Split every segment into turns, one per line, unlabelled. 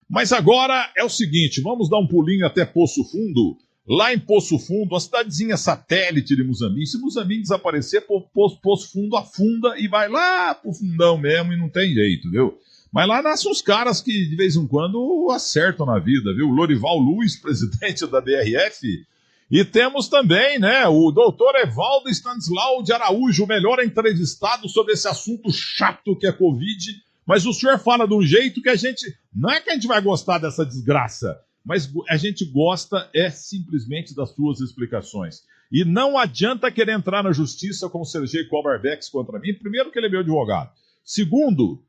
Mas agora é o seguinte, vamos dar um pulinho até Poço Fundo. Lá em Poço Fundo, a cidadezinha satélite de Muzambinho. Se Muzambinho desaparecer, Poço Fundo afunda e vai lá pro fundão mesmo e não tem jeito, viu? Mas lá nascem uns caras que de vez em quando acertam na vida, viu? Lorival Luz, presidente da BRF. E temos também, né, o doutor Evaldo Stanislau de Araújo, o melhor entrevistado sobre esse assunto chato que é Covid. Mas o senhor fala de um jeito que a gente... Não é que a gente vai gostar dessa desgraça, mas a gente gosta simplesmente das suas explicações. E não adianta querer entrar na justiça com o Sergei Kobarbex contra mim. Primeiro, que ele é meu advogado. Segundo,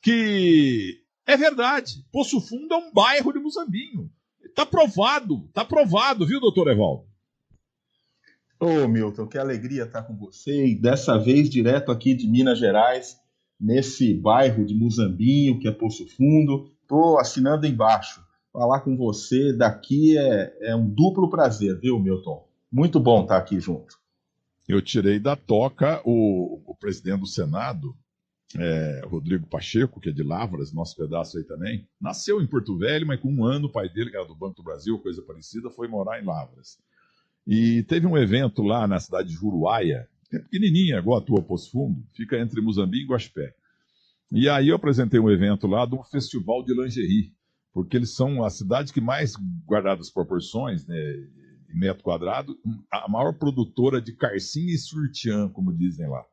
que é verdade. Poço Fundo é um bairro de Muzambinho. Tá provado, viu, doutor Evaldo?
Ô, Milton, que alegria estar com você. E dessa vez, direto aqui de Minas Gerais, nesse bairro de Muzambinho, que é Poço Fundo. Estou assinando embaixo. Falar com você daqui é um duplo prazer, viu, Milton? Muito bom estar aqui junto.
Eu tirei da toca o presidente do Senado, Rodrigo Pacheco, que é de Lavras, nosso pedaço aí também. Nasceu em Porto Velho, mas com um ano o pai dele, que era do Banco do Brasil, coisa parecida, foi morar em Lavras. E teve um evento lá na cidade de Juruáia, que é pequenininha, igual a tua Poço Fundo, fica entre Muzambinho e Guaxupé. E aí eu apresentei um evento lá de um festival de lingerie, porque eles são a cidade que mais, guardadas as proporções, né, em metro quadrado, a maior produtora de carcinha e sutiã, como dizem lá.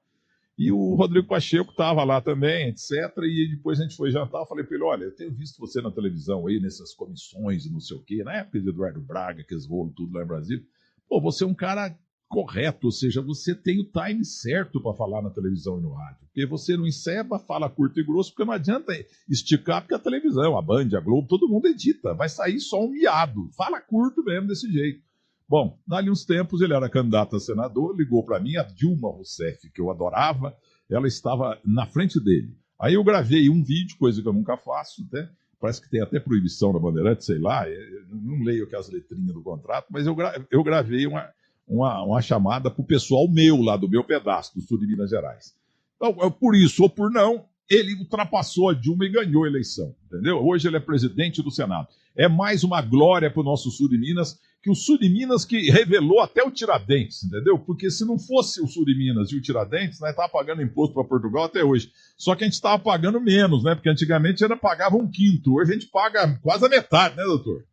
E o Rodrigo Pacheco estava lá também, etc. E depois a gente foi jantar, eu falei para ele, olha, eu tenho visto você na televisão aí, nessas comissões e não sei o quê, na época de Eduardo Braga, que eles rolam tudo lá em Brasília. Pô, você é um cara correto, ou seja, você tem o time certo para falar na televisão e no rádio. Porque você não enceba, fala curto e grosso, porque não adianta esticar, porque a televisão, a Band, a Globo, todo mundo edita. Vai sair só um miado. Fala curto mesmo desse jeito. Bom, dali uns tempos ele era candidato a senador, ligou para mim, a Dilma Rousseff, que eu adorava, ela estava na frente dele. Aí eu gravei um vídeo, coisa que eu nunca faço, né? Parece que tem até proibição na Bandeirante, sei lá, eu não leio aquelas letrinhas do contrato, mas eu gravei uma chamada para o pessoal meu, lá do meu pedaço, do sul de Minas Gerais. Então, por isso ou por não, ele ultrapassou a Dilma e ganhou a eleição, entendeu? Hoje ele é presidente do Senado. É mais uma glória para o nosso sul de Minas, que o sul de Minas que revelou até o Tiradentes, entendeu? Porque se não fosse o sul de Minas e o Tiradentes, nós estávamos pagando imposto para Portugal até hoje. Só que a gente estava pagando menos, né? Porque antigamente ainda pagava um quinto, hoje a gente paga quase a metade, né, doutor?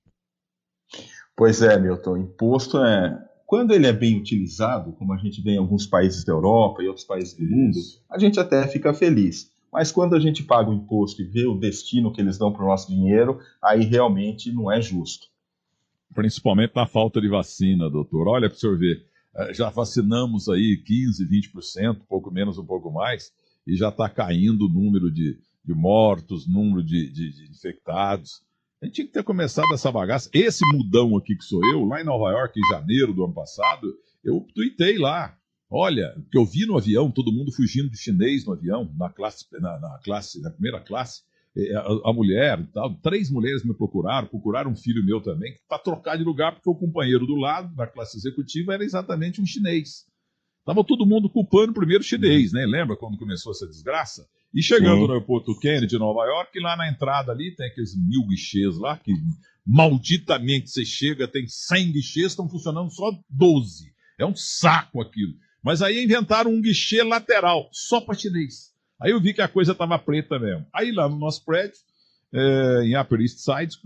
Pois é, Milton, imposto quando ele é bem utilizado, como a gente vê em alguns países da Europa e outros países do mundo, a gente até fica feliz. Mas quando a gente paga o imposto e vê o destino que eles dão para o nosso dinheiro, aí realmente não é justo.
Principalmente na falta de vacina, doutor. Olha para o senhor ver, já vacinamos aí 15%, 20%, pouco menos, um pouco mais, e já está caindo o número de mortos, número de infectados. A gente tinha que ter começado essa bagaça. Esse mudão aqui que sou eu, lá em Nova York, em janeiro do ano passado, eu tuitei lá. Olha, que eu vi no avião, todo mundo fugindo de chinês no avião, na primeira classe, a mulher e tal, 3 mulheres me procuraram um filho meu também, para trocar de lugar, porque o companheiro do lado, da classe executiva, era exatamente um chinês. Estava todo mundo culpando primeiro o chinês, né? Lembra quando começou essa desgraça? E chegando no aeroporto Kennedy de Nova York, lá na entrada ali tem aqueles 1000 guichês lá, que malditamente você chega, tem 100 guichês, estão funcionando só 12. É um saco aquilo. Mas aí inventaram um guichê lateral, só para chinês. Aí eu vi que a coisa estava preta mesmo. Aí lá no nosso prédio, em Upper East Side,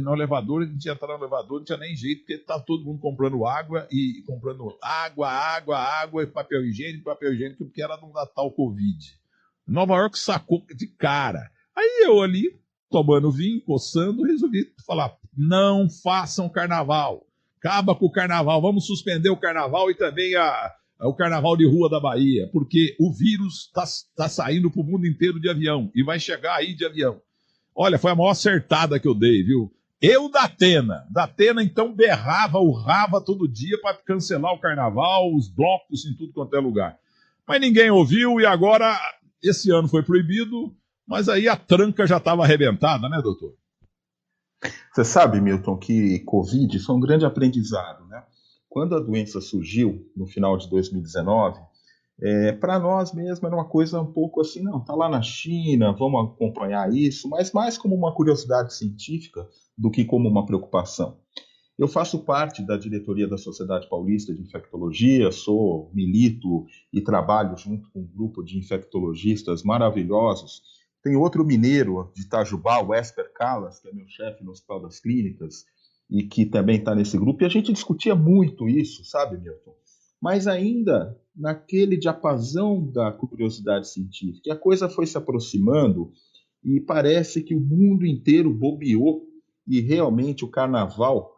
no elevador, a gente ia entrar no elevador, não tinha nem jeito, porque estava todo mundo comprando água, e papel higiênico, porque era no Natal Covid. Nova York sacou de cara. Aí eu ali, tomando vinho, coçando, resolvi falar, não façam carnaval. Acaba com o carnaval, vamos suspender o carnaval e também o carnaval de rua da Bahia, porque o vírus está saindo para o mundo inteiro de avião e vai chegar aí de avião. Olha, foi a maior acertada que eu dei, viu? Eu da Atena então berrava, urrava todo dia para cancelar o carnaval, os blocos em tudo quanto é lugar. Mas ninguém ouviu e agora esse ano foi proibido, mas aí a tranca já estava arrebentada, né, doutor?
Você sabe, Milton, que Covid foi um grande aprendizado, né? Quando a doença surgiu, no final de 2019, Para nós mesmo era uma coisa um pouco assim, não, está lá na China, vamos acompanhar isso, mas mais como uma curiosidade científica do que como uma preocupação. Eu faço parte da diretoria da Sociedade Paulista de Infectologia, milito e trabalho junto com um grupo de infectologistas maravilhosos. Tem outro mineiro de Itajubá, o Esper Calas, que é meu chefe no Hospital das Clínicas, e que também está nesse grupo, e a gente discutia muito isso, sabe, Milton? Mas ainda naquele diapasão da curiosidade científica, e a coisa foi se aproximando, e parece que o mundo inteiro bobeou, e realmente o carnaval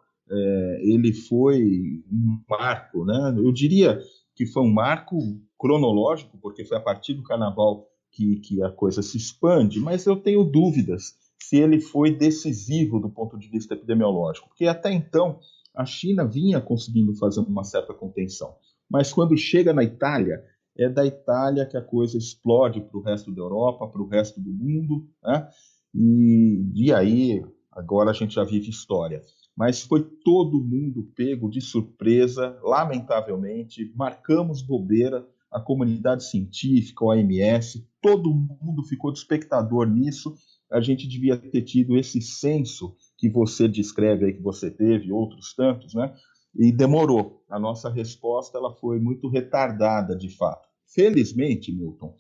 ele foi um marco, né? Eu diria que foi um marco cronológico, porque foi a partir do carnaval que a coisa se expande, mas eu tenho dúvidas se ele foi decisivo do ponto de vista epidemiológico, porque até então a China vinha conseguindo fazer uma certa contenção, mas quando chega na Itália, é da Itália que a coisa explode para o resto da Europa, para o resto do mundo, né? E aí, agora a gente já vive história. Mas foi todo mundo pego de surpresa, lamentavelmente, marcamos bobeira, a comunidade científica, a OMS, todo mundo ficou de espectador nisso. A gente devia ter tido esse senso que você descreve aí, que você teve, outros tantos, né? E demorou. A nossa resposta ela foi muito retardada, de fato. Felizmente, Milton,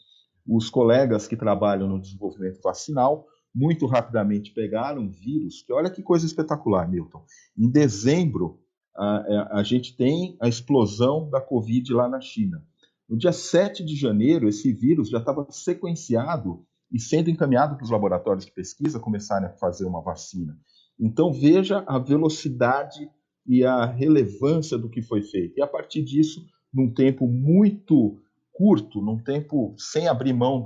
os colegas que trabalham no desenvolvimento vacinal muito rapidamente pegaram um vírus, que olha que coisa espetacular, Milton. Em dezembro, a gente tem a explosão da Covid lá na China. No dia 7 de janeiro, esse vírus já estava sequenciado e sendo encaminhado para os laboratórios de pesquisa começarem a fazer uma vacina. Então, veja a velocidade e a relevância do que foi feito. E a partir disso, num tempo muito curto, num tempo sem abrir mão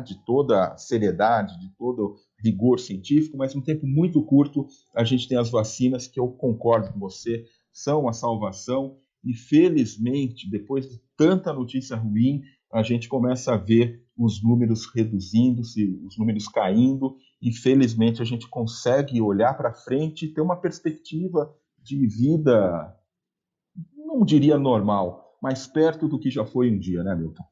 de toda a seriedade, de todo rigor científico, mas num tempo muito curto, a gente tem as vacinas que eu concordo com você, são a salvação, e felizmente, depois de tanta notícia ruim, a gente começa a ver os números reduzindo-se, os números caindo, e felizmente a gente consegue olhar para frente e ter uma perspectiva de vida, não diria normal, mas perto do que já foi um dia, né, Milton?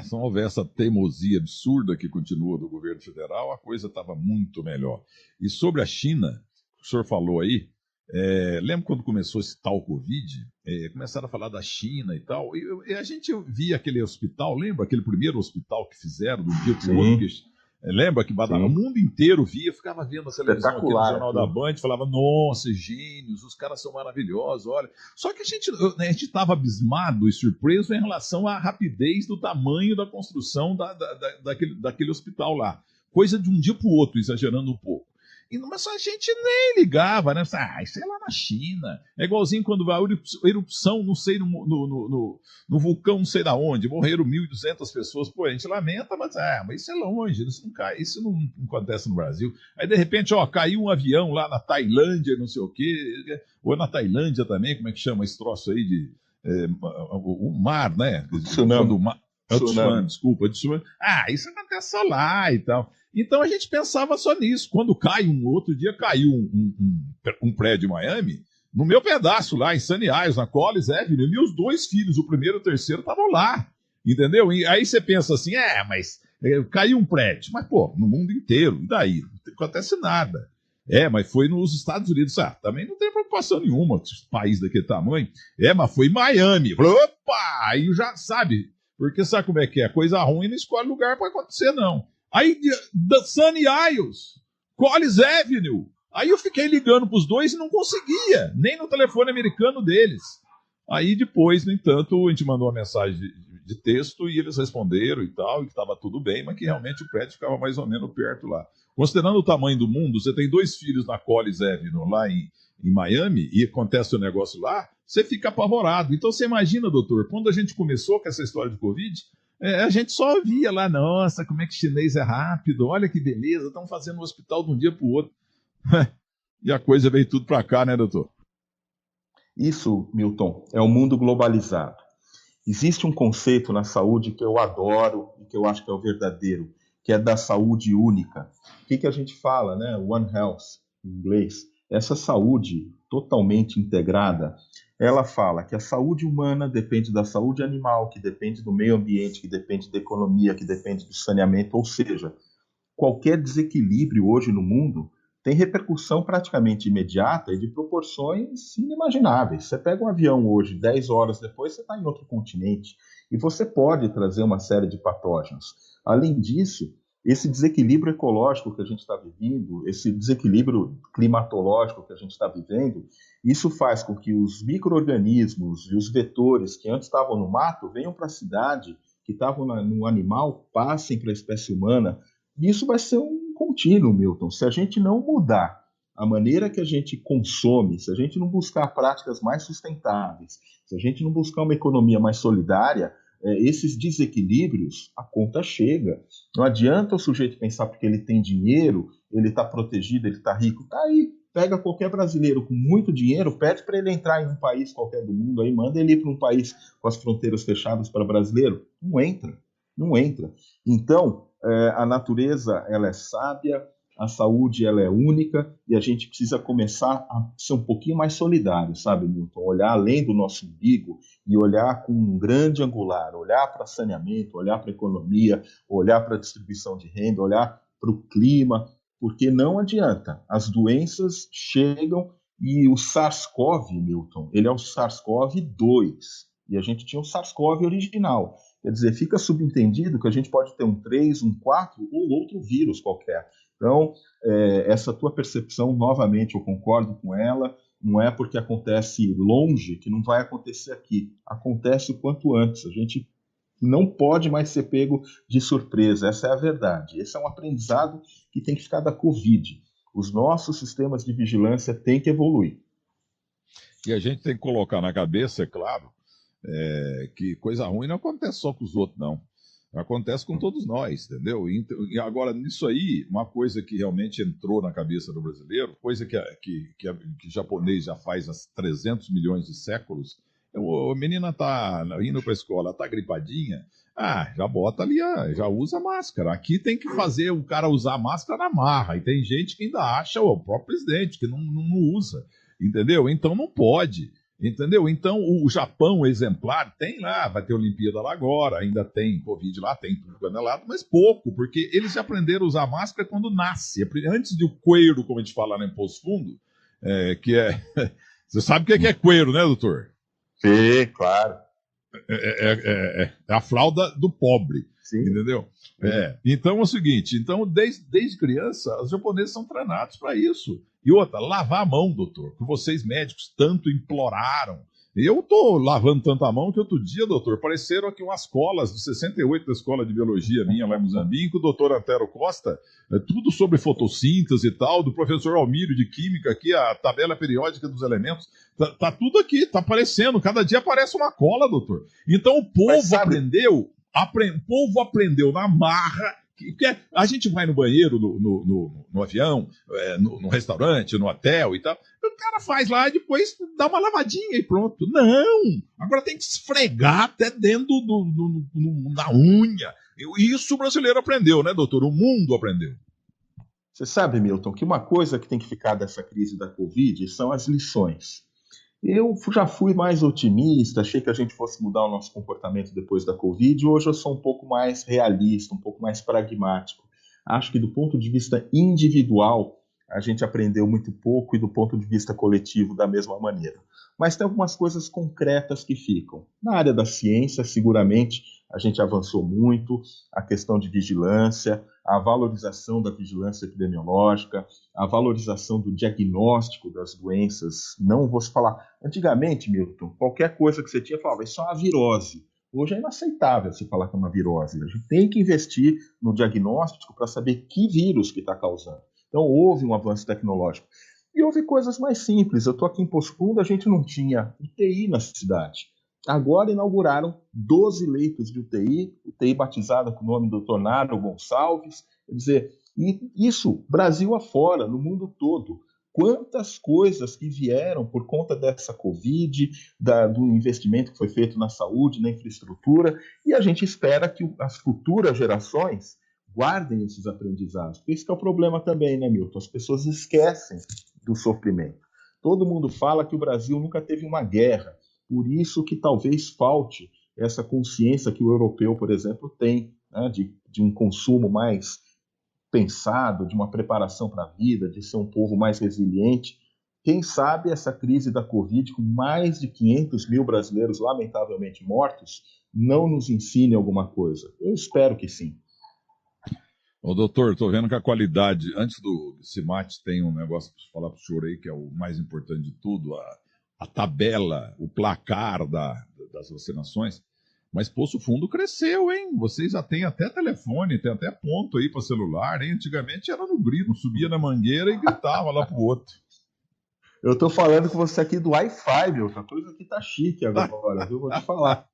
Se não houver essa teimosia absurda que continua do governo federal, a coisa estava muito melhor. E sobre a China, o senhor falou aí, lembra quando começou esse tal Covid? Começaram a falar da China e tal, e a gente via aquele hospital, lembra aquele primeiro hospital que fizeram do dia para o outro? Lembra que o mundo inteiro via, ficava vendo a televisão aqui no Jornal da Band, falava, nossa, gênios, os caras são maravilhosos, olha. Só que a gente estava abismado e surpreso em relação à rapidez do tamanho da construção daquele hospital lá. Coisa de um dia para o outro, exagerando um pouco. Mas a gente nem ligava, né? Isso é lá na China. É igualzinho quando vai a erupção, não sei, no vulcão, não sei da onde, morreram 1.200 pessoas. Pô, a gente lamenta, mas isso é longe, isso não acontece no Brasil. Aí, de repente, caiu um avião lá na Tailândia, não sei o quê, ou na Tailândia também, como é que chama esse troço aí de... o mar, né?
Tsunami.
Tsunami, desculpa. Tsunami. Isso acontece só lá e tal. Então a gente pensava só nisso. Quando outro dia caiu um prédio em Miami, no meu pedaço lá, em Sunny Isles, na Collins Avenue, meus dois filhos, o primeiro e o terceiro, estavam lá. Entendeu? E aí você pensa assim, mas caiu um prédio. Mas, pô, no mundo inteiro, e daí? Não acontece nada. Mas foi nos Estados Unidos. Também não tem preocupação nenhuma, país daquele tamanho. Mas foi em Miami. Opa! Aí já sabe, porque sabe como é que é? Coisa ruim não escolhe lugar para acontecer, não. Aí, da Sunny Isles, Collins Avenue. Aí eu fiquei ligando para os dois e não conseguia, nem no telefone americano deles. Aí depois, no entanto, a gente mandou uma mensagem de texto e eles responderam e tal, e que estava tudo bem, mas que realmente o prédio ficava mais ou menos perto lá. Considerando o tamanho do mundo, você tem 2 filhos na Collins Avenue, lá em Miami, e acontece o negócio lá, você fica apavorado. Então você imagina, doutor, quando a gente começou com essa história de Covid, a gente só via lá, nossa, como é que chinês é rápido, olha que beleza, estão fazendo um hospital de um dia para o outro. E a coisa veio tudo para cá, né, doutor?
Isso, Milton, é o mundo globalizado. Existe um conceito na saúde que eu adoro e que eu acho que é o verdadeiro, que é da saúde única. O que a gente fala, né? One Health, em inglês. Essa saúde totalmente integrada, ela fala que a saúde humana depende da saúde animal, que depende do meio ambiente, que depende da economia, que depende do saneamento, ou seja, qualquer desequilíbrio hoje no mundo tem repercussão praticamente imediata e de proporções inimagináveis. Você pega um avião hoje, 10 horas depois, você está em outro continente e você pode trazer uma série de patógenos. Além disso, esse desequilíbrio ecológico que a gente está vivendo, esse desequilíbrio climatológico que a gente está vivendo, isso faz com que os micro-organismos e os vetores que antes estavam no mato venham para a cidade, que estavam no animal, passem para a espécie humana. Isso vai ser um contínuo, Milton. Se a gente não mudar a maneira que a gente consome, se a gente não buscar práticas mais sustentáveis, se a gente não buscar uma economia mais solidária, esses desequilíbrios, a conta chega. Não adianta o sujeito pensar porque ele tem dinheiro, ele está protegido, ele está rico. Está aí. Pega qualquer brasileiro com muito dinheiro, pede para ele entrar em um país qualquer do mundo, aí manda ele ir para um país com as fronteiras fechadas para brasileiro. Não entra. Não entra. Então, a natureza ela é sábia, a saúde ela é única e a gente precisa começar a ser um pouquinho mais solidário, sabe, Milton? Olhar além do nosso umbigo e olhar com um grande angular, olhar para saneamento, olhar para a economia, olhar para a distribuição de renda, olhar para o clima, porque não adianta. As doenças chegam e o SARS-CoV, Milton, ele é o SARS-CoV-2 e a gente tinha o SARS-CoV original. Quer dizer, fica subentendido que a gente pode ter um 3, um 4 ou outro vírus qualquer. Então, essa tua percepção, novamente, eu concordo com ela, não é porque acontece longe que não vai acontecer aqui. Acontece o quanto antes. A gente não pode mais ser pego de surpresa, essa é a verdade. Esse é um aprendizado que tem que ficar da Covid. Os nossos sistemas de vigilância têm que evoluir.
E a gente tem que colocar na cabeça, é claro, que coisa ruim não acontece só com os outros, não. Acontece com todos nós, entendeu? E agora, nisso aí, uma coisa que realmente entrou na cabeça do brasileiro, coisa que japonês já faz há 300 milhões de séculos, a menina tá indo para a escola, tá gripadinha, já bota ali, já usa máscara. Aqui tem que fazer o cara usar máscara na marra, e tem gente que ainda acha, o próprio presidente, que não usa, entendeu? Então não pode. Entendeu? Então, o Japão exemplar tem lá, vai ter Olimpíada lá agora, ainda tem Covid lá, tem tudo canelado, mas pouco, porque eles já aprenderam a usar máscara quando nasce. Antes do coeiro, como a gente fala lá em Poço Fundo, que é. Você sabe o que é coeiro, né, doutor?
Sim, claro.
É a fralda do pobre. Sim. Entendeu? Então é o seguinte, então desde criança, os japoneses são treinados para isso. E outra, lavar a mão, doutor, que vocês médicos tanto imploraram. Eu tô lavando tanto a mão que outro dia, doutor, apareceram aqui umas colas de 68 da escola de biologia minha lá em Moçambique, o doutor Antero Costa, tudo sobre fotossíntese e tal, do professor Almírio de Química aqui, a tabela periódica dos elementos, tá tudo aqui, tá aparecendo, cada dia aparece uma cola, doutor. Então o povo aprendeu na marra, porque a gente vai no banheiro, no avião, no restaurante, no hotel e tal, o cara faz lá e depois dá uma lavadinha e pronto. Não! Agora tem que esfregar até dentro na unha. Isso o brasileiro aprendeu, né, doutor? O mundo aprendeu.
Você sabe, Milton, que uma coisa que tem que ficar dessa crise da Covid são as lições. Eu já fui mais otimista, achei que a gente fosse mudar o nosso comportamento depois da Covid. Hoje eu sou um pouco mais realista, um pouco mais pragmático. Acho que do ponto de vista individual, a gente aprendeu muito pouco e do ponto de vista coletivo da mesma maneira. Mas tem algumas coisas concretas que ficam. Na área da ciência, seguramente, a gente avançou muito, a questão de vigilância, a valorização da vigilância epidemiológica, a valorização do diagnóstico das doenças. Não vou falar. Antigamente, Milton, qualquer coisa que você tinha, falava, isso é uma virose. Hoje é inaceitável você falar que é uma virose. A gente tem que investir no diagnóstico para saber que vírus que está causando. Então, houve um avanço tecnológico. E houve coisas mais simples. Eu estou aqui em Poço Fundo, a gente não tinha UTI na cidade. Agora inauguraram 12 leitos de UTI batizada com o nome do Dr. Naro Gonçalves. Quer dizer, e isso, Brasil afora, no mundo todo. Quantas coisas que vieram por conta dessa Covid, do investimento que foi feito na saúde, na infraestrutura, e a gente espera que as futuras gerações guardem esses aprendizados. Esse que é o problema também, né, Milton? As pessoas esquecem do sofrimento. Todo mundo fala que o Brasil nunca teve uma guerra, por isso que talvez falte essa consciência que o europeu, por exemplo, tem, né, de um consumo mais pensado, de uma preparação para a vida, de ser um povo mais resiliente. Quem sabe essa crise da Covid, com mais de 500 mil brasileiros lamentavelmente mortos, não nos ensine alguma coisa. Eu espero que sim.
Ô, doutor, estou vendo que a qualidade, antes do CIMAT, tem um negócio para falar para o senhor aí, que é o mais importante de tudo, a tabela, o placar das vacinações. Mas Poço Fundo cresceu, hein? Vocês já têm até telefone, tem até ponto aí para celular, hein? Antigamente era no grito, subia na mangueira e gritava lá pro outro.
Eu estou falando com você aqui do Wi-Fi, meu. A coisa aqui tá chique agora, viu? Vou te falar.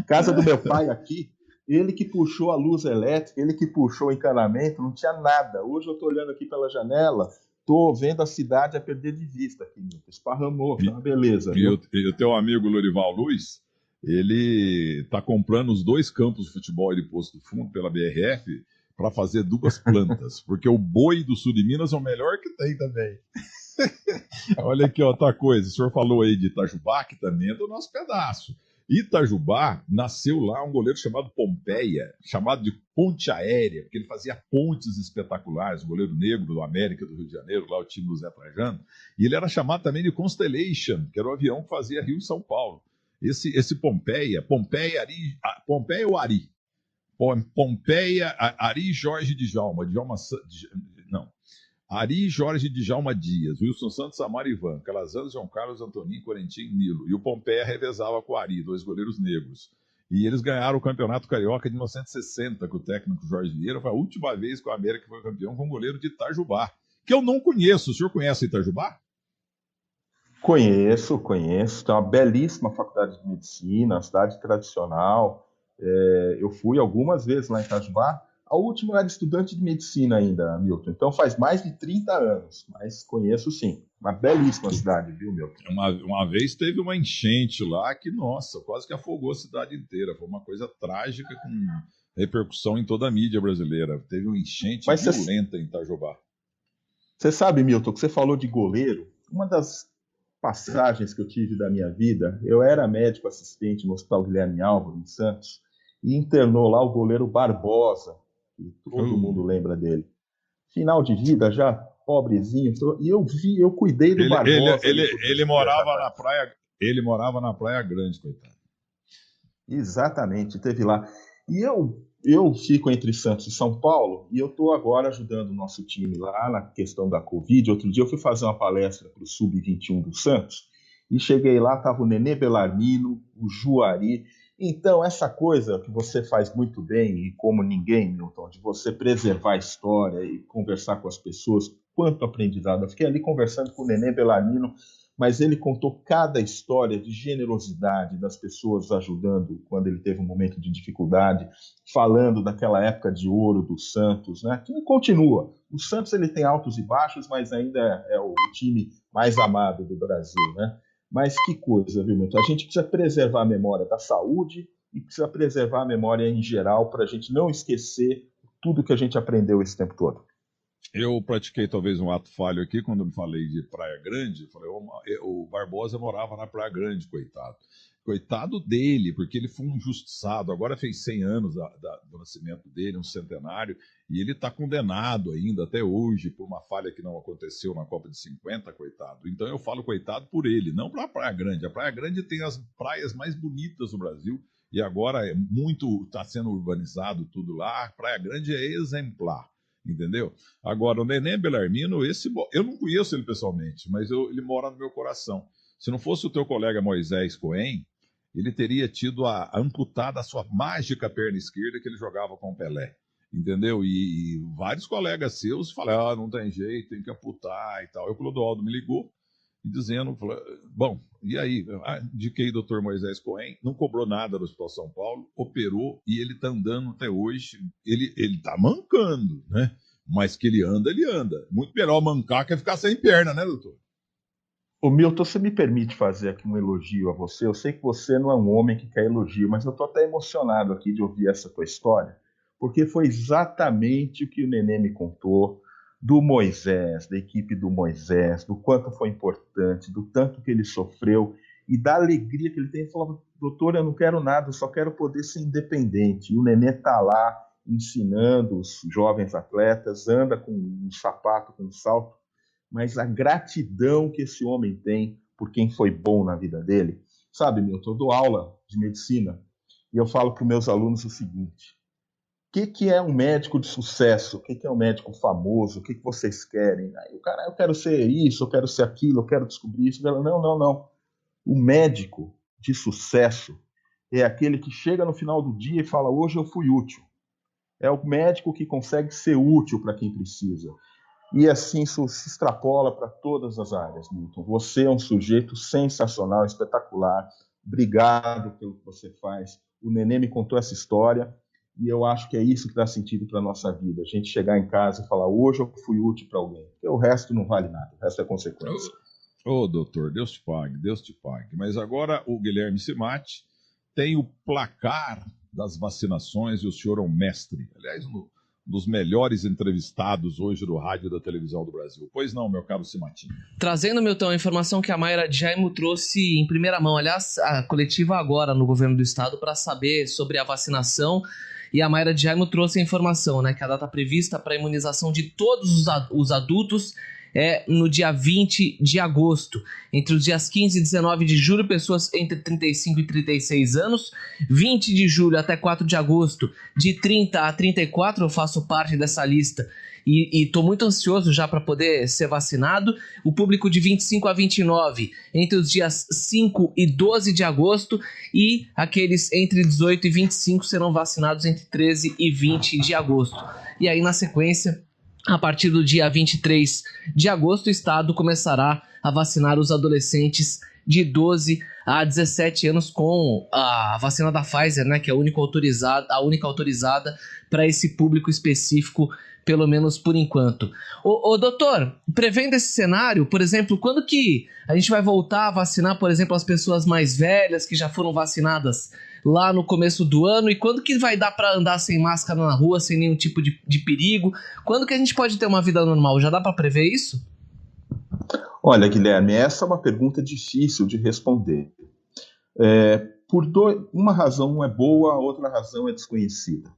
Casa do meu pai aqui, ele que puxou a luz elétrica, ele que puxou o encanamento, não tinha nada. Hoje eu estou olhando aqui pela janela, estou vendo a cidade a perder de vista aqui, meu. Esparramou, tá uma beleza.
E o teu amigo Lorival Luiz, ele está comprando os 2 campos de futebol de Poço do Fundo pela BRF para fazer 2 plantas, porque o boi do sul de Minas é o melhor que tem também. Olha aqui, outra coisa, o senhor falou aí de Itajubá, que também é do nosso pedaço. Itajubá, nasceu lá um goleiro chamado Pompeia, chamado de ponte aérea, porque ele fazia pontes espetaculares, o goleiro negro do América do Rio de Janeiro, lá o time do Zé Trajano, e ele era chamado também de Constellation, que era o avião que fazia Rio e São Paulo. Esse Pompeia ou Ari? Pompeia, Ari Jorge Djalma, não, Ari Jorge Djalma Dias, Wilson Santos, Amaro Ivan, Calazans, João Carlos, Antoninho, Corentin, Nilo. E o Pompeia revezava com o Ari, 2 goleiros negros. E eles ganharam o Campeonato Carioca de 1960 com o técnico Jorge Vieira. Foi a última vez que o América foi campeão com o goleiro de Itajubá, que eu não conheço. O senhor conhece Itajubá?
Conheço. Tem uma belíssima faculdade de medicina, uma cidade tradicional. Eu fui algumas vezes lá em Itajubá. A última era estudante de medicina ainda, Milton. Então faz mais de 30 anos, mas conheço sim. Uma belíssima cidade, viu, Milton?
Uma vez teve uma enchente lá que, nossa, quase que afogou a cidade inteira. Foi uma coisa trágica com repercussão em toda a mídia brasileira. Teve uma enchente violenta em Itajubá.
Você sabe, Milton, que você falou de goleiro. Uma das passagens que eu tive da minha vida, eu era médico assistente no Hospital Guilherme Álvaro, em Santos, e internou lá o goleiro Barbosa, que todo mundo lembra dele. Final de vida já, pobrezinho, e eu cuidei do Barbosa.
Ele morava na praia, ele morava na Praia Grande, coitado.
Exatamente, teve lá. E eu fico entre Santos e São Paulo, e eu estou agora ajudando o nosso time lá na questão da Covid. Outro dia eu fui fazer uma palestra para o Sub-21 do Santos, e cheguei lá, estava o Nenê Belarmino, o Juari. Então, essa coisa que você faz muito bem, e como ninguém, Milton, de você preservar a história e conversar com as pessoas, quanto aprendizado. Eu fiquei ali conversando com o Nenê Belarmino, mas ele contou cada história de generosidade das pessoas ajudando quando ele teve um momento de dificuldade, falando daquela época de ouro do Santos, né? Que continua. O Santos ele tem altos e baixos, mas ainda é o time mais amado do Brasil, né? Mas que coisa, viu, Milton? A gente precisa preservar a memória da saúde e precisa preservar a memória em geral para a gente não esquecer tudo que a gente aprendeu esse tempo todo.
Eu pratiquei talvez um ato falho aqui quando eu me falei de Praia Grande. Eu falei, o Barbosa morava na Praia Grande, coitado. Coitado dele, porque ele foi um injustiçado. Agora fez 100 anos do nascimento dele, um centenário, e ele está condenado ainda até hoje por uma falha que não aconteceu na Copa de 50, coitado. Então eu falo coitado por ele, não para a Praia Grande. A Praia Grande tem as praias mais bonitas do Brasil e agora está sendo urbanizado tudo lá. A Praia Grande é exemplar. Entendeu? Agora, o Nenê Belarmino, eu não conheço ele pessoalmente, mas ele mora no meu coração. Se não fosse o teu colega Moisés Cohen, ele teria tido a amputada a sua mágica perna esquerda que ele jogava com o Pelé. Entendeu? E vários colegas seus falaram, não tem jeito, tem que amputar e tal. O Clodoaldo me ligou e dizendo, bom, e aí? Indiquei o Dr. Moisés Cohen, não cobrou nada do Hospital São Paulo, operou e ele está andando até hoje. Ele está mancando, né? Mas que ele anda. Muito melhor mancar que ficar sem perna, né, doutor?
Ô Milton, você me permite fazer aqui um elogio a você? Eu sei que você não é um homem que quer elogio, mas eu estou até emocionado aqui de ouvir essa tua história, porque foi exatamente o que o Nenê me contou. do Moisés, da equipe do Moisés, do quanto foi importante, do tanto que ele sofreu e da alegria que ele tem. Ele falava, doutor, eu não quero nada, eu só quero poder ser independente. E o Nenê está lá ensinando os jovens atletas, anda com um sapato, com um salto, mas a gratidão que esse homem tem por quem foi bom na vida dele. Sabe, Milton, eu dou aula de medicina e eu falo para os meus alunos o seguinte: o que é um médico de sucesso? O que é um médico famoso? O que vocês querem? Aí o cara, eu quero ser isso, eu quero ser aquilo, eu quero descobrir isso. Não, não, não. O médico de sucesso é aquele que chega no final do dia e fala, hoje eu fui útil. É o médico que consegue ser útil para quem precisa. E assim isso se extrapola para todas as áreas, Milton. Você é um sujeito sensacional, espetacular. Obrigado pelo que você faz. O Nenê me contou essa história e eu acho que é isso que dá sentido para a nossa vida. A gente chegar em casa e falar, hoje eu fui útil para alguém. Porque o resto não vale nada, o resto é consequência.
Ô, doutor, Deus te pague, Deus te pague. Mas agora o Guilherme Cimatti tem o placar das vacinações e o senhor é um mestre. Aliás, um dos melhores entrevistados hoje do rádio e da televisão do Brasil. Pois não, meu caro Cimatinho.
Trazendo, Milton, a informação que a Mayra Jaimo trouxe em primeira mão. Aliás, a coletiva agora no governo do estado para saber sobre a vacinação. E a Mayra Jaimo trouxe a informação, né, que a data prevista para a imunização de todos os adultos é no dia 20 de agosto. Entre os dias 15 e 19 de julho, pessoas entre 35 e 36 anos. 20 de julho até 4 de agosto, de 30 a 34, eu faço parte dessa lista. E estou muito ansioso já para poder ser vacinado. O público de 25 a 29, entre os dias 5 e 12 de agosto. E aqueles entre 18 e 25 serão vacinados entre 13 e 20 de agosto. E aí, na sequência, a partir do dia 23 de agosto, o Estado começará a vacinar os adolescentes de 12 a 17 anos com a vacina da Pfizer, né, que é a única autorizada para esse público específico, pelo menos por enquanto. Ô doutor, prevendo esse cenário, por exemplo, quando que a gente vai voltar a vacinar, por exemplo, as pessoas mais velhas que já foram vacinadas lá no começo do ano, e quando que vai dar para andar sem máscara na rua, sem nenhum tipo de perigo? Quando que a gente pode ter uma vida normal? Já dá para prever isso?
Olha, Guilherme, essa é uma pergunta difícil de responder. Uma razão é boa, a outra razão é desconhecida.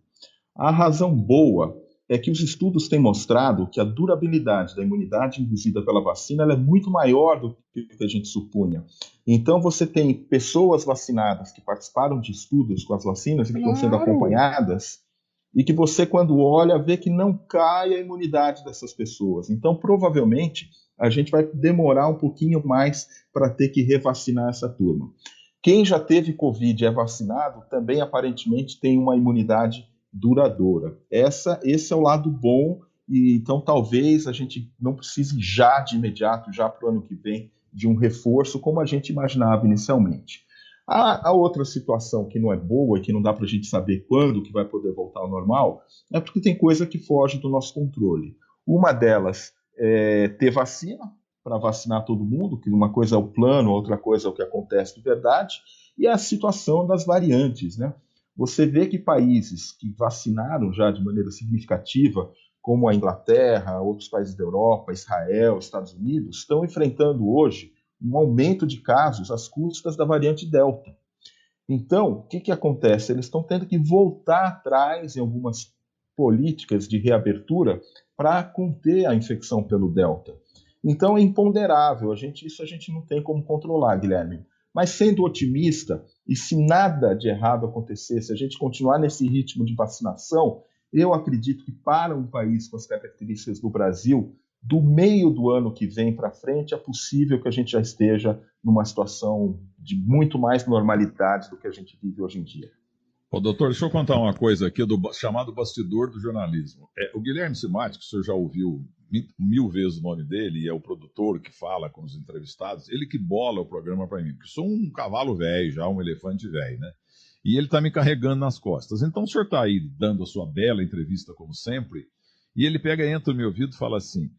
A razão boa é que os estudos têm mostrado que a durabilidade da imunidade induzida pela vacina ela é muito maior do que a gente supunha. Então, você tem pessoas vacinadas que participaram de estudos com as vacinas e que estão sendo acompanhadas, e que você, quando olha, vê que não cai a imunidade dessas pessoas. Então, provavelmente, a gente vai demorar um pouquinho mais para ter que revacinar essa turma. Quem já teve Covid e é vacinado, também aparentemente tem uma imunidade duradoura. Esse é o lado bom, e então talvez a gente não precise já de imediato, já para o ano que vem, de um reforço como a gente imaginava inicialmente. A outra situação que não é boa e que não dá para a gente saber quando que vai poder voltar ao normal é porque tem coisa que foge do nosso controle. Uma delas é ter vacina, para vacinar todo mundo, que uma coisa é o plano, outra coisa é o que acontece de verdade, e a situação das variantes, né? Você vê que países que vacinaram já de maneira significativa, como a Inglaterra, outros países da Europa, Israel, Estados Unidos, estão enfrentando hoje um aumento de casos às custas da variante Delta. Então, o que acontece? Eles estão tendo que voltar atrás em algumas políticas de reabertura para conter a infecção pelo Delta. Então, é imponderável. Isso a gente não tem como controlar, Guilherme. Mas sendo otimista, e se nada de errado acontecer, se a gente continuar nesse ritmo de vacinação, eu acredito que para um país com as características do Brasil, do meio do ano que vem para frente, é possível que a gente já esteja numa situação de muito mais normalidade do que a gente vive hoje em dia.
Ô, doutor, deixa eu contar uma coisa aqui do chamado bastidor do jornalismo. O Guilherme Cimatti, que o senhor já ouviu 1000 vezes o nome dele, e é o produtor que fala com os entrevistados, ele que bola o programa para mim, porque eu sou um cavalo velho, já um elefante velho, né? E ele está me carregando nas costas. Então o senhor está aí dando a sua bela entrevista, como sempre, e ele pega, entra no meu ouvido e fala assim: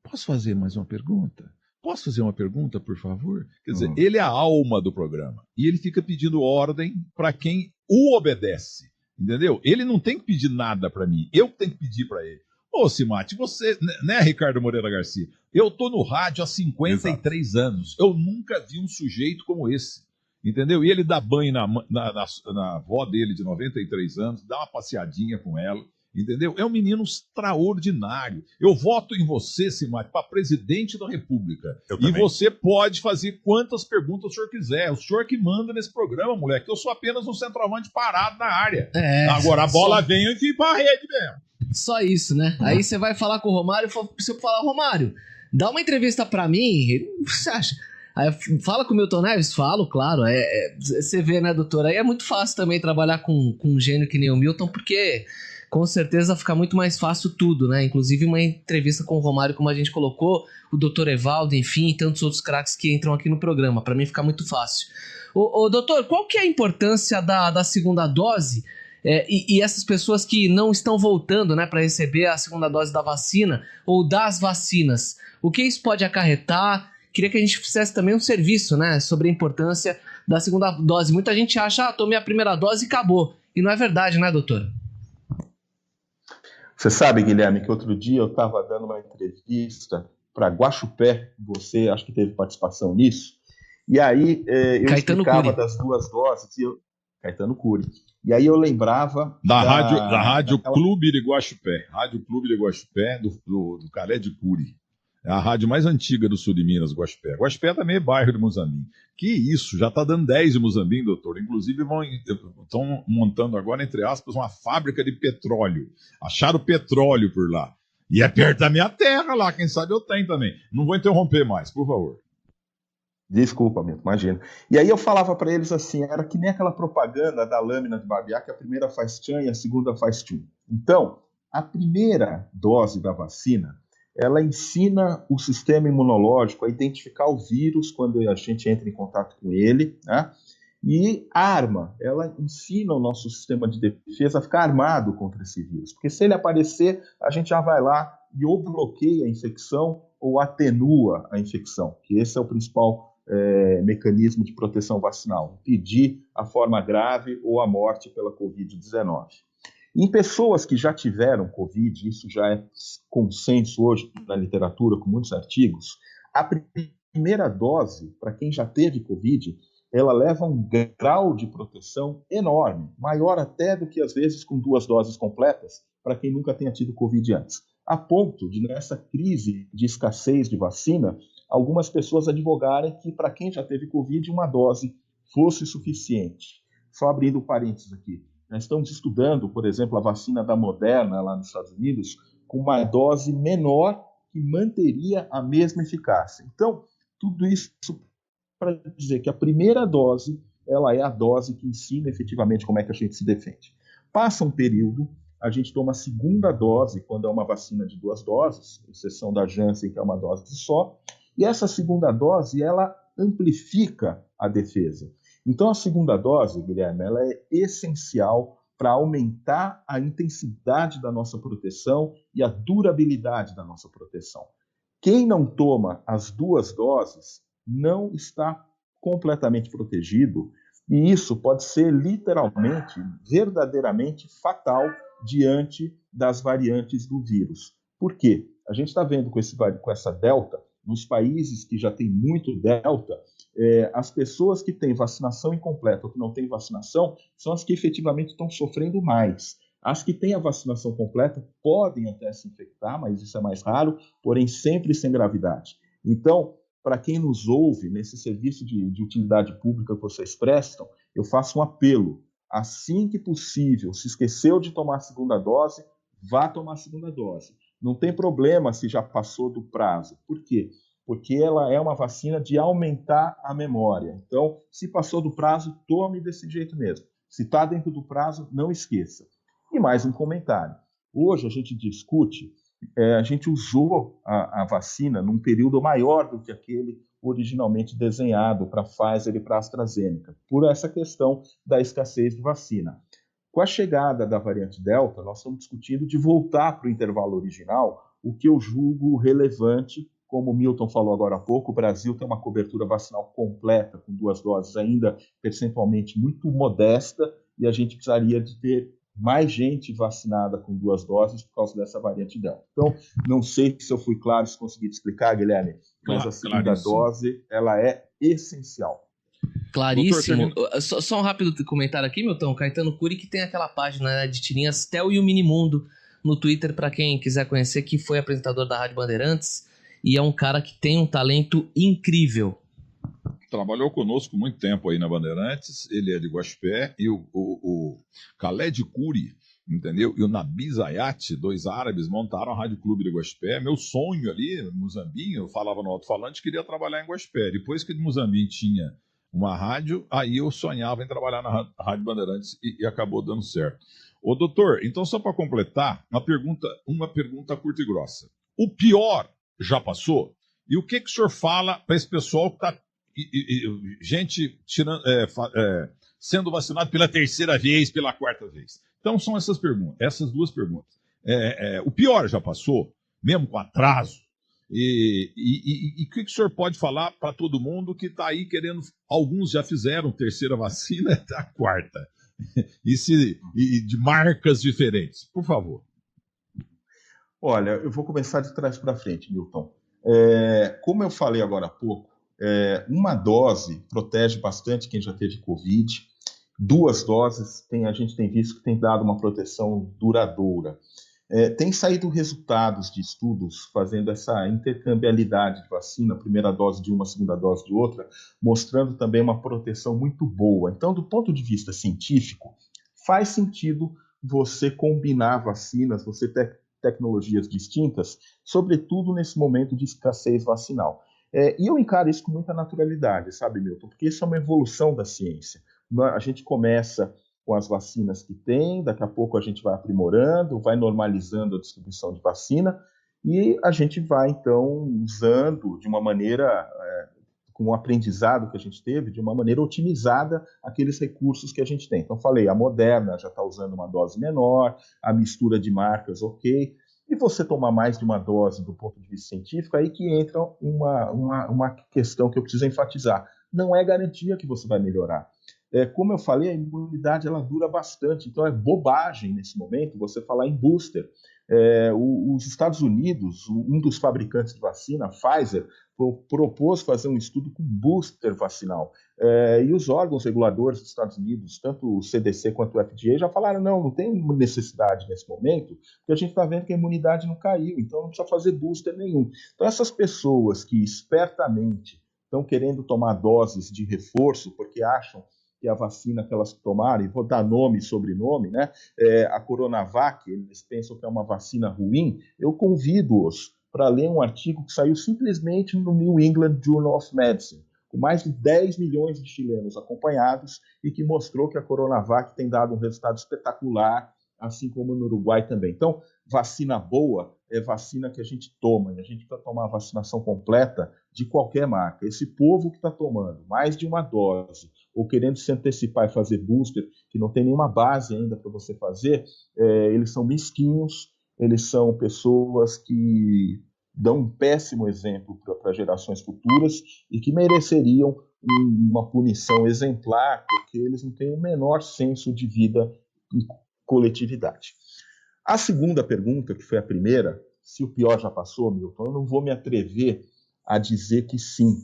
posso fazer mais uma pergunta? Posso fazer uma pergunta, por favor? Quer dizer, ele é a alma do programa. E ele fica pedindo ordem para quem o obedece. Entendeu? Ele não tem que pedir nada para mim. Eu tenho que pedir para ele. Ô, Simate, você, né, Ricardo Moreira Garcia? Eu tô no rádio há 53 anos. Eu nunca vi um sujeito como esse. Entendeu? E ele dá banho na avó dele de 93 anos, dá uma passeadinha com ela. Entendeu? É um menino extraordinário. Eu voto em você, Simate, para presidente da República. E você pode fazer quantas perguntas o senhor quiser. O senhor que manda nesse programa, moleque. Eu sou apenas um centroavante parado na área. Agora a bola vem e enfim para a rede mesmo.
Só isso, né? Aí você vai falar com o Romário, se eu falar, Romário, dá uma entrevista pra mim, o que você acha? Aí fala com o Milton Neves? Falo, claro. Você vê, né, doutor? Aí é muito fácil também trabalhar com um gênio que nem o Milton, porque com certeza fica muito mais fácil tudo, né? Inclusive uma entrevista com o Romário, como a gente colocou, o doutor Evaldo, enfim, e tantos outros craques que entram aqui no programa. Pra mim fica muito fácil. Ô doutor, qual que é a importância da segunda dose? E essas pessoas que não estão voltando, né, para receber a segunda dose da vacina ou das vacinas, o que isso pode acarretar? Queria que a gente fizesse também um serviço, né, sobre a importância da segunda dose. Muita gente acha, tomei a primeira dose e acabou. E não é verdade, né, doutor?
Você sabe, Guilherme, que outro dia eu estava dando uma entrevista para Guaxupé, você acho que teve participação nisso, e aí eu
Caetano
explicava
Cury.
das duas doses, Caetano Cury. E aí eu lembrava
da Rádio Clube de Guaxupé. Rádio Clube de Guaxupé, do Calé de Curi. É a rádio mais antiga do sul de Minas, Guaxupé. Guaxupé também é bairro de Muzambinho. Que isso, já está dando 10 de Muzambinho, doutor. Inclusive estão montando agora, entre aspas, uma fábrica de petróleo. Acharam petróleo por lá. E é perto da minha terra lá, quem sabe eu tenho também. Não vou interromper mais, por favor.
Desculpa, Milton, imagina. E aí eu falava para eles assim, era que nem aquela propaganda da lâmina de barbear, que a primeira faz tchan e a segunda faz tchum. Então, a primeira dose da vacina, ela ensina o sistema imunológico a identificar o vírus quando a gente entra em contato com ele, né? E arma, ela ensina o nosso sistema de defesa a ficar armado contra esse vírus. Porque se ele aparecer, a gente já vai lá e ou bloqueia a infecção ou atenua a infecção, que esse é o principal mecanismo de proteção vacinal, impedir a forma grave ou a morte pela Covid-19. Em pessoas que já tiveram Covid, isso já é consenso hoje na literatura, com muitos artigos, a primeira dose, para quem já teve Covid, ela leva um grau de proteção enorme, maior até do que, às vezes, com 2 doses completas, para quem nunca tenha tido Covid antes. A ponto de, nessa crise de escassez de vacina, algumas pessoas advogarem que, para quem já teve Covid, uma dose fosse suficiente. Só abrindo parênteses aqui. Nós estamos estudando, por exemplo, a vacina da Moderna, lá nos Estados Unidos, com uma dose menor que manteria a mesma eficácia. Então, tudo isso para dizer que a primeira dose, ela é a dose que ensina efetivamente como é que a gente se defende. Passa um período, a gente toma a segunda dose, quando é uma vacina de 2 doses, exceção da Janssen, que é uma dose só, e essa segunda dose, ela amplifica a defesa. Então, a segunda dose, Guilherme, ela é essencial para aumentar a intensidade da nossa proteção e a durabilidade da nossa proteção. Quem não toma as 2 doses não está completamente protegido, e isso pode ser literalmente, verdadeiramente fatal diante das variantes do vírus. Por quê? A gente está vendo com essa Delta, nos países que já tem muito Delta, as pessoas que têm vacinação incompleta ou que não têm vacinação são as que efetivamente estão sofrendo mais. As que têm a vacinação completa podem até se infectar, mas isso é mais raro, porém sempre sem gravidade. Então, para quem nos ouve nesse serviço de utilidade pública que vocês prestam, eu faço um apelo. Assim que possível, se esqueceu de tomar a segunda dose, vá tomar a segunda dose. Não tem problema se já passou do prazo. Por quê? Porque ela é uma vacina de aumentar a memória. Então, se passou do prazo, tome desse jeito mesmo. Se está dentro do prazo, não esqueça. E mais um comentário. Hoje a gente discute, a gente usou a vacina num período maior do que aquele originalmente desenhado para a Pfizer e para a AstraZeneca, por essa questão da escassez de vacina. Com a chegada da variante Delta, nós estamos discutindo de voltar para o intervalo original, o que eu julgo relevante. Como o Milton falou agora há pouco, o Brasil tem uma cobertura vacinal completa, com 2 doses ainda percentualmente muito modesta, e a gente precisaria de ter mais gente vacinada com 2 doses por causa dessa variante Delta. Então, não sei se eu fui claro, se consegui te explicar, Guilherme, mas a segunda dose, ela é essencial.
Claríssimo. Só um rápido comentário aqui, Milton. Caetano Curi, que tem aquela página, né, de tirinhas Theo e o Minimundo no Twitter, para quem quiser conhecer, que foi apresentador da Rádio Bandeirantes e é um cara que tem um talento incrível.
Trabalhou conosco muito tempo aí na Bandeirantes, ele é de Guaxupé, e o Khaled Curi, entendeu? E o Nabi Zayat, 2 árabes, montaram a Rádio Clube de Guaxupé. Meu sonho ali, em Muzambinho, eu falava no alto-falante, queria trabalhar em Guaxupé. Depois que Muzambinho tinha uma rádio, aí eu sonhava em trabalhar na Rádio Bandeirantes e acabou dando certo. Ô doutor, então só para completar, uma pergunta curta e grossa. O pior já passou? E o que o senhor fala para esse pessoal que está gente sendo vacinado pela 3ª vez, pela 4ª vez? Então são essas duas perguntas. O pior já passou, mesmo com atraso? E o que o senhor pode falar para todo mundo que está aí querendo? Alguns já fizeram 3ª vacina, até a 4ª, e de marcas diferentes. Por favor.
Olha, eu vou começar de trás para frente, Milton. Como eu falei agora há pouco, uma dose protege bastante quem já teve Covid. 2 doses, a gente tem visto que tem dado uma proteção duradoura. Tem saído resultados de estudos fazendo essa intercambiabilidade de vacina, primeira dose de uma, segunda dose de outra, mostrando também uma proteção muito boa. Então, do ponto de vista científico, faz sentido você combinar vacinas, você ter tecnologias distintas, sobretudo nesse momento de escassez vacinal. E eu encaro isso com muita naturalidade, sabe, Milton? Porque isso é uma evolução da ciência. A gente começa com as vacinas que tem, daqui a pouco a gente vai aprimorando, vai normalizando a distribuição de vacina, e a gente vai, então, usando de uma maneira, com o aprendizado que a gente teve, de uma maneira otimizada aqueles recursos que a gente tem. Então, falei, a Moderna já está usando uma dose menor, a mistura de marcas, ok. E você tomar mais de uma dose do ponto de vista científico, aí que entra uma questão que eu preciso enfatizar. Não é garantia que você vai melhorar. Como eu falei, a imunidade ela dura bastante, então é bobagem nesse momento você falar em booster. Os Estados Unidos, um dos fabricantes de vacina, a Pfizer, propôs fazer um estudo com booster vacinal. E os órgãos reguladores dos Estados Unidos, tanto o CDC quanto o FDA, já falaram, não tem necessidade nesse momento, porque a gente está vendo que a imunidade não caiu, então não precisa fazer booster nenhum. Então essas pessoas que espertamente estão querendo tomar doses de reforço, porque acham que a vacina que elas tomarem, vou dar nome e sobrenome, né? A Coronavac, eles pensam que é uma vacina ruim, eu convido-os para ler um artigo que saiu simplesmente no New England Journal of Medicine, com mais de 10 milhões de chilenos acompanhados, e que mostrou que a Coronavac tem dado um resultado espetacular, assim como no Uruguai também. Então, vacina boa é vacina que a gente toma, e a gente precisa tomar a vacinação completa de qualquer marca. Esse povo que está tomando mais de uma dose, ou querendo se antecipar e fazer booster, que não tem nenhuma base ainda para você fazer, eles são mesquinhos, eles são pessoas que dão um péssimo exemplo para gerações futuras e que mereceriam uma punição exemplar, porque eles não têm o menor senso de vida e coletividade. A segunda pergunta, que foi a primeira, se o pior já passou, Milton, eu não vou me atrever a dizer que sim.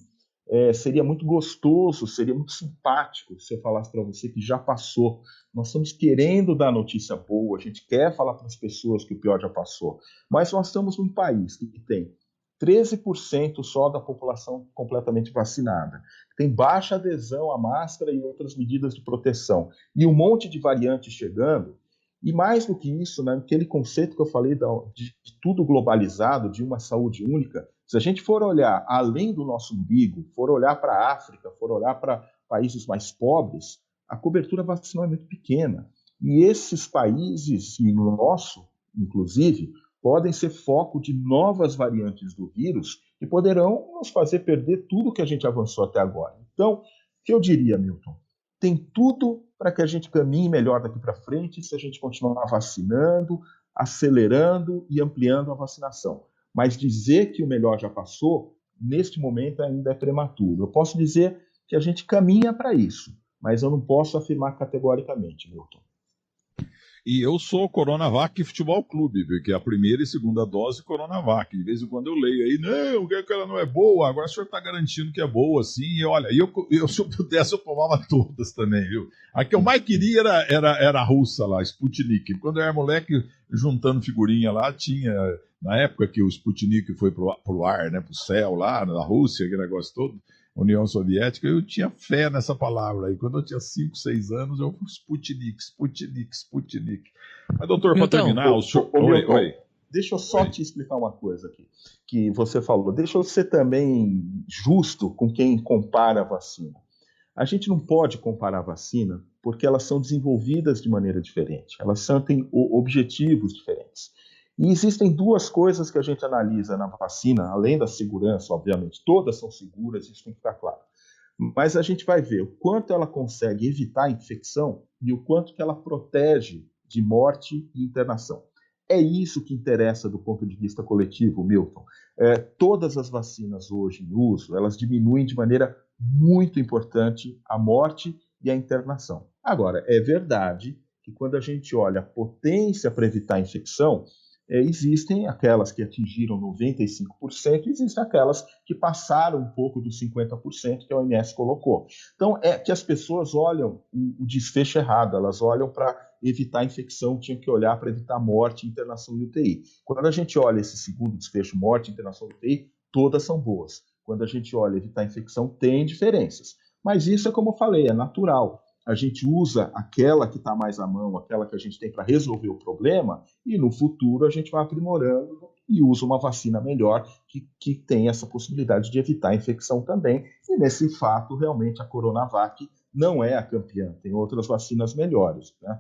Seria muito gostoso, seria muito simpático se eu falasse para você que já passou. Nós estamos querendo dar notícia boa, a gente quer falar para as pessoas que o pior já passou, mas nós estamos num país que tem 13% só da população completamente vacinada, tem baixa adesão à máscara e outras medidas de proteção, e um monte de variantes chegando. E mais do que isso, né, aquele conceito que eu falei de tudo globalizado, de uma saúde única, se a gente for olhar além do nosso umbigo, for olhar para a África, for olhar para países mais pobres, a cobertura vacinal é muito pequena. E esses países, e no nosso, inclusive, podem ser foco de novas variantes do vírus que poderão nos fazer perder tudo que a gente avançou até agora. Então, o que eu diria, Milton? Tem tudo para que a gente caminhe melhor daqui para frente se a gente continuar vacinando, acelerando e ampliando a vacinação. Mas dizer que o melhor já passou, neste momento ainda é prematuro. Eu posso dizer que a gente caminha para isso, mas eu não posso afirmar categoricamente, Milton.
E eu sou Coronavac Futebol Clube, porque a primeira e segunda dose Coronavac. De vez em quando eu leio aí, não, que ela não é boa, agora o senhor está garantindo que é boa, sim. E olha, se eu pudesse, eu tomava todas também, viu? A que eu mais queria era a russa lá, Sputnik. Quando eu era moleque, juntando figurinha lá, tinha, na época que o Sputnik foi pro ar, né, pro céu lá, na Rússia, aquele negócio todo, União Soviética, eu tinha fé nessa palavra aí. Quando eu tinha 5, 6 anos, eu Sputnik. Mas, doutor, para terminar, o senhor...
Oi. Deixa eu só te explicar uma coisa aqui, que você falou. Deixa eu ser também justo com quem compara a vacina. A gente não pode comparar a vacina porque elas são desenvolvidas de maneira diferente. Elas têm objetivos diferentes. E existem duas coisas que a gente analisa na vacina, além da segurança, obviamente. Todas são seguras, isso tem que ficar claro. Mas a gente vai ver o quanto ela consegue evitar a infecção e o quanto que ela protege de morte e internação. É isso que interessa do ponto de vista coletivo, Milton. Todas as vacinas hoje em uso, elas diminuem de maneira muito importante a morte e a internação. Agora, é verdade que quando a gente olha a potência para evitar a infecção, existem aquelas que atingiram 95%, e existem aquelas que passaram um pouco dos 50% que a OMS colocou. Então, é que as pessoas olham o desfecho errado, elas olham para evitar a infecção, tinham que olhar para evitar morte, internação e UTI. Quando a gente olha esse segundo desfecho, morte, internação e UTI, todas são boas. Quando a gente olha evitar a infecção, tem diferenças. Mas isso é como eu falei, é natural. A gente usa aquela que está mais à mão, aquela que a gente tem para resolver o problema, e no futuro a gente vai aprimorando e usa uma vacina melhor que tem essa possibilidade de evitar a infecção também. E nesse fato, realmente, a Coronavac não é a campeã, tem outras vacinas melhores, né?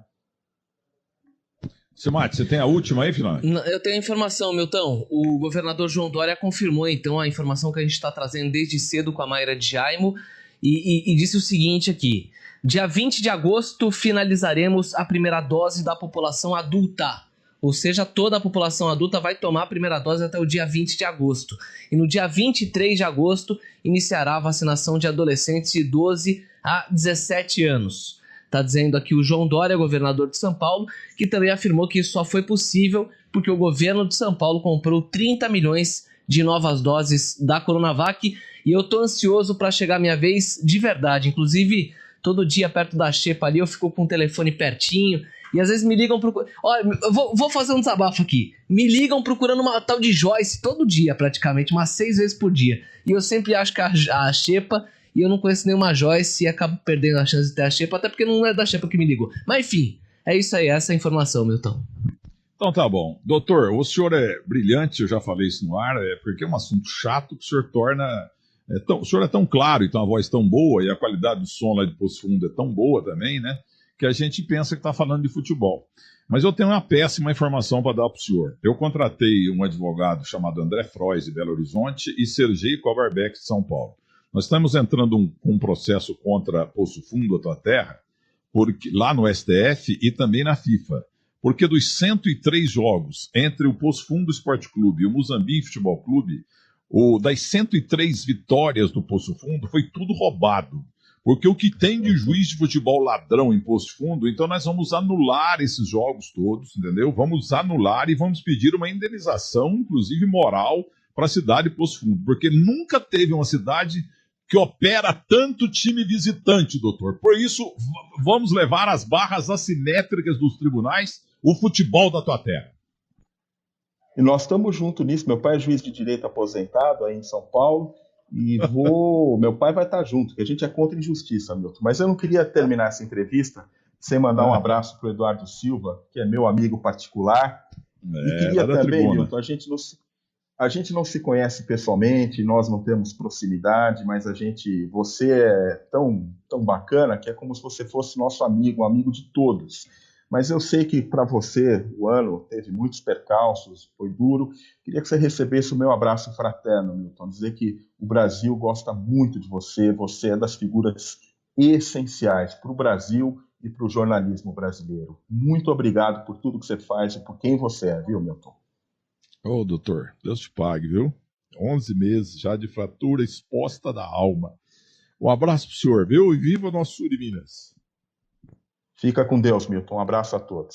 Simate, você tem a última aí, Finalmente?
Eu tenho a informação, Milton. O governador João Dória confirmou, então, a informação que a gente está trazendo desde cedo com a Mayra de Jaimo e disse o seguinte aqui. Dia 20 de agosto finalizaremos a primeira dose da população adulta. Ou seja, toda a população adulta vai tomar a primeira dose até o dia 20 de agosto. E no dia 23 de agosto iniciará a vacinação de adolescentes de 12 a 17 anos. Está dizendo aqui o João Dória, governador de São Paulo, que também afirmou que isso só foi possível porque o governo de São Paulo comprou 30 milhões de novas doses da Coronavac. E eu estou ansioso para chegar a minha vez de verdade. Inclusive, todo dia perto da xepa ali eu fico com o telefone pertinho. E às vezes me ligam procurando... Olha, eu vou fazer um desabafo aqui. Me ligam procurando uma tal de Joyce todo dia, praticamente, umas 6 vezes por dia. E eu sempre acho que a xepa... E eu não conheço nenhuma Joyce e acabo perdendo a chance de ter a xepa, até porque não é da xepa que me ligou. Mas enfim, é isso aí, essa é a informação, Milton.
Então tá bom. Doutor, o senhor é brilhante, eu já falei isso no ar, porque é um assunto chato que o senhor torna... o senhor é tão claro e tem uma voz tão boa, e a qualidade do som lá de Poço Fundo é tão boa também, né? Que a gente pensa que está falando de futebol. Mas eu tenho uma péssima informação para dar para o senhor. Eu contratei um advogado chamado André Frois, de Belo Horizonte, e Sergei Kovarbeck, de São Paulo. Nós estamos entrando com um processo contra Poço Fundo, a tua terra, lá no STF e também na FIFA. Porque dos 103 jogos entre o Poço Fundo Esporte Clube e o Muzambinho Futebol Clube, das 103 vitórias do Poço Fundo, foi tudo roubado. Porque o que tem de juiz de futebol ladrão em Poço Fundo, então nós vamos anular esses jogos todos, entendeu? Vamos anular e vamos pedir uma indenização, inclusive moral, para a cidade de Poço Fundo. Porque nunca teve uma cidade que opera tanto time visitante, doutor. Por isso, vamos levar às barras assimétricas dos tribunais o futebol da tua terra.
E nós estamos juntos nisso. Meu pai é juiz de direito aposentado aí em São Paulo e meu pai vai estar junto, que a gente é contra a injustiça, Milton. Mas eu não queria terminar essa entrevista sem mandar um abraço para o Eduardo Silva, que é meu amigo particular. E queria também, Milton, a gente não se conhece pessoalmente, nós não temos proximidade, mas você é tão bacana que é como se você fosse nosso amigo, um amigo de todos. Mas eu sei que para você o ano teve muitos percalços, foi duro. Queria que você recebesse o meu abraço fraterno, Milton. Dizer que o Brasil gosta muito de você, você é das figuras essenciais para o Brasil e para o jornalismo brasileiro. Muito obrigado por tudo que você faz e por quem você é, viu, Milton?
Ô, doutor, Deus te pague, viu? 11 meses já de fratura exposta da alma. Um abraço pro senhor, viu? E viva o nosso sul de Minas.
Fica com Deus, Milton. Um abraço a todos.